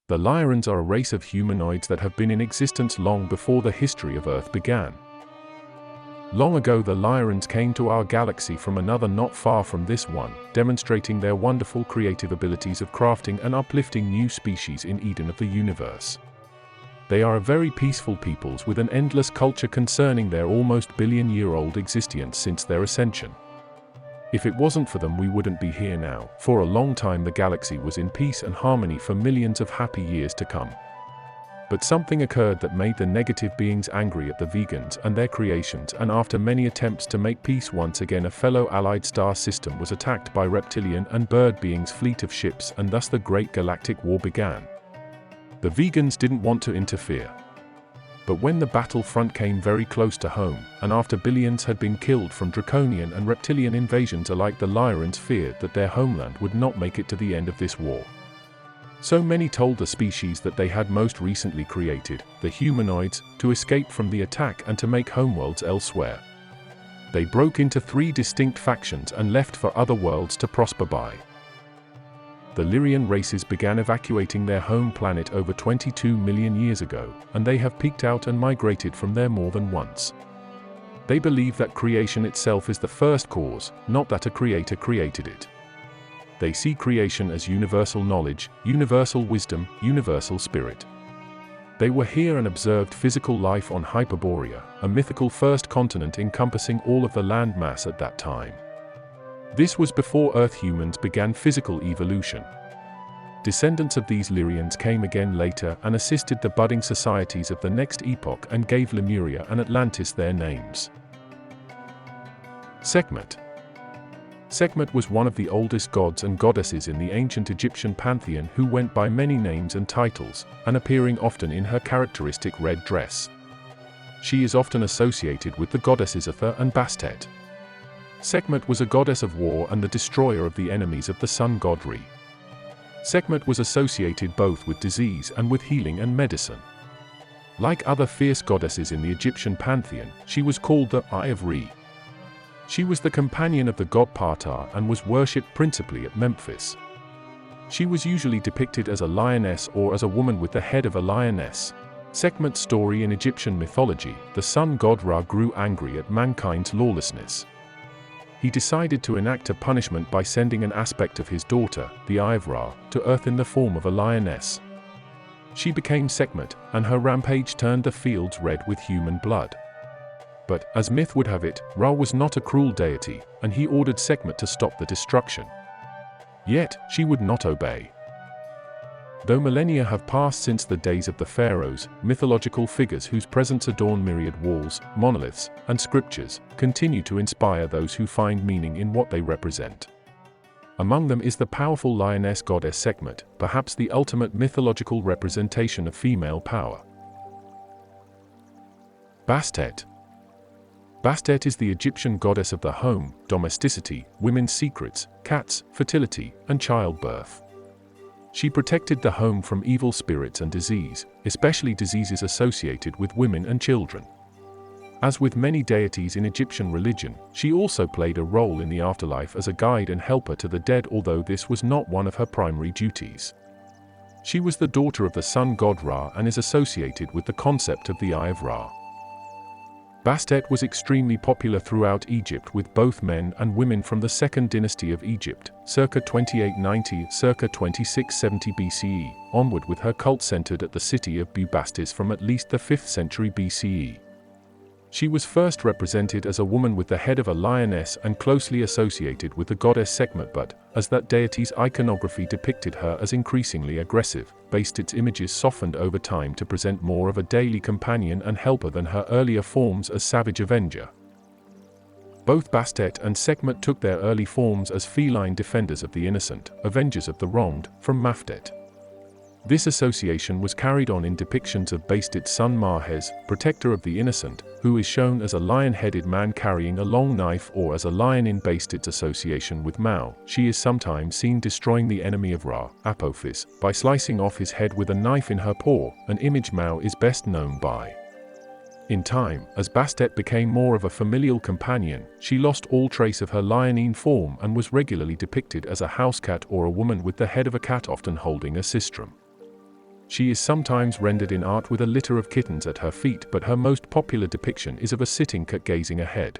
The Lyrans are a race of humanoids that have been in existence long before the history of Earth began. Long ago, the Lyrans came to our galaxy from another not far from this one, demonstrating their wonderful creative abilities of crafting and uplifting new species in Eden of the universe. They are a very peaceful peoples with an endless culture concerning their almost billion-year-old existence since their ascension. If it wasn't for them, we wouldn't be here now. For a long time the galaxy was in peace and harmony for millions of happy years to come. But something occurred that made the negative beings angry at the vegans and their creations, and after many attempts to make peace once again, a fellow allied star system was attacked by reptilian and bird beings' fleet of ships, and thus the Great Galactic War began. The vegans didn't want to interfere. But when the battlefront came very close to home, and after billions had been killed from draconian and reptilian invasions alike, the Lyrans feared that their homeland would not make it to the end of this war. So many told the species that they had most recently created, the humanoids, to escape from the attack and to make homeworlds elsewhere. They broke into 3 distinct factions and left for other worlds to prosper by. The Lyrian races began evacuating their home planet over 22 million years ago, and they have peeked out and migrated from there more than once. They believe that creation itself is the first cause, not that a creator created it. They see creation as universal knowledge, universal wisdom, universal spirit. They were here and observed physical life on Hyperborea, a mythical first continent encompassing all of the land mass at that time. This was before Earth humans began physical evolution. Descendants of these Lyrians came again later and assisted the budding societies of the next epoch and gave Lemuria and Atlantis their names. Sekhmet. Sekhmet was one of the oldest gods and goddesses in the ancient Egyptian pantheon, who went by many names and titles, and appearing often in her characteristic red dress. She is often associated with the goddesses Atha and Bastet. Sekhmet was a goddess of war and the destroyer of the enemies of the sun god Re. Sekhmet was associated both with disease and with healing and medicine. Like other fierce goddesses in the Egyptian pantheon, she was called the Eye of Re. She was the companion of the god Ptah and was worshipped principally at Memphis. She was usually depicted as a lioness or as a woman with the head of a lioness. Sekhmet's story in Egyptian mythology: the sun god Ra grew angry at mankind's lawlessness. He decided to enact a punishment by sending an aspect of his daughter, the Eye of Ra, to Earth in the form of a lioness. She became Sekhmet, and her rampage turned the fields red with human blood. But, as myth would have it, Ra was not a cruel deity, and he ordered Sekhmet to stop the destruction. Yet, she would not obey. Though millennia have passed since the days of the pharaohs, mythological figures whose presence adorn myriad walls, monoliths, and scriptures, continue to inspire those who find meaning in what they represent. Among them is the powerful lioness goddess Sekhmet, perhaps the ultimate mythological representation of female power. Bastet. Bastet is the Egyptian goddess of the home, domesticity, women's secrets, cats, fertility, and childbirth. She protected the home from evil spirits and disease, especially diseases associated with women and children. As with many deities in Egyptian religion, she also played a role in the afterlife as a guide and helper to the dead, although this was not one of her primary duties. She was the daughter of the sun god Ra and is associated with the concept of the Eye of Ra. Bastet was extremely popular throughout Egypt, with both men and women from the Second Dynasty of Egypt, circa 2890, circa 2670 BCE, onward, with her cult centered at the city of Bubastis from at least the 5th century BCE. She was first represented as a woman with the head of a lioness and closely associated with the goddess Sekhmet, but, as that deity's iconography depicted her as increasingly aggressive, Bastet's images softened over time to present more of a daily companion and helper than her earlier forms as savage avenger. Both Bastet and Sekhmet took their early forms as feline defenders of the innocent, avengers of the wronged, from Mafdet. This association was carried on in depictions of Bastet's son Mahes, protector of the innocent, who is shown as a lion-headed man carrying a long knife, or as a lion in Bastet's association with Mao. She is sometimes seen destroying the enemy of Ra, Apophis, by slicing off his head with a knife in her paw, an image Mao is best known by. In time, as Bastet became more of a familial companion, she lost all trace of her lionine form and was regularly depicted as a house cat or a woman with the head of a cat, often holding a sistrum. She is sometimes rendered in art with a litter of kittens at her feet, but her most popular depiction is of a sitting cat gazing ahead.